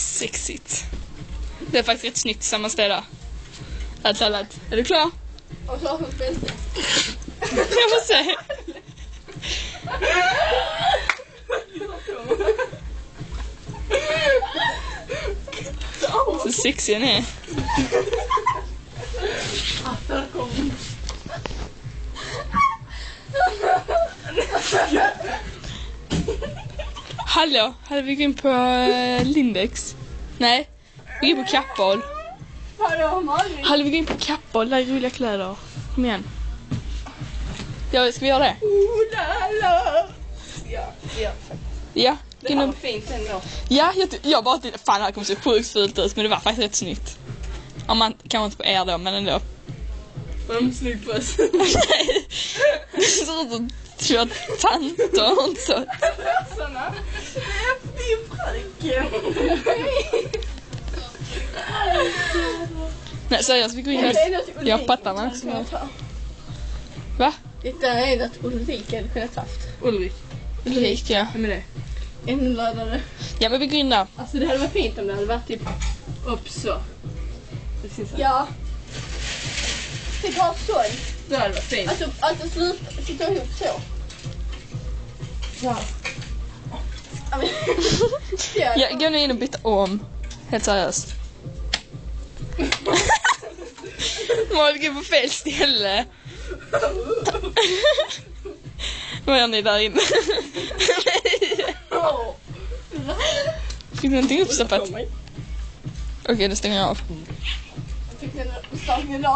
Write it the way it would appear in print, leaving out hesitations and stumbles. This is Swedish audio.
Sexigt. Det är faktiskt rätt snyggt sammanställa. Är du klar? Och klar som spänste. Jag får se. Så sexig den är. Hallå, hade vi gått in på Lindex? Nej, vi går på Kappahl. Hallå, vi går in på Kappahl, där är roliga kläder. Kom igen. Ja, ska vi göra det? Ja, det var fint ändå. Ja, jag bara tänkte, fan det här kommer se sjukt fult ut, men det var faktiskt rätt snyggt. Ja, man kan inte på er då, men ändå. Vad snyggt på oss. Nej, det ser ut som två tanter och inte så. Såna. Det är Nej, seriöst, vi går in här. Jag pattar man också. Va? Det är att Ulrik hade kunnat haft. Ulrik, ja. Vem är det? En lärare. Ja, men vi går in där. Alltså det hade varit fint om det hade varit typ upp så. Ja. Det var så. Det hade varit fint. Alltså sluta ihop så. Ja. Ja, gå nu in och byta om. Helt seriöst. Mål går på fel ställe. Vad gör ni där inne? Fick du någonting uppstoppat? Okej, då stänger jag av.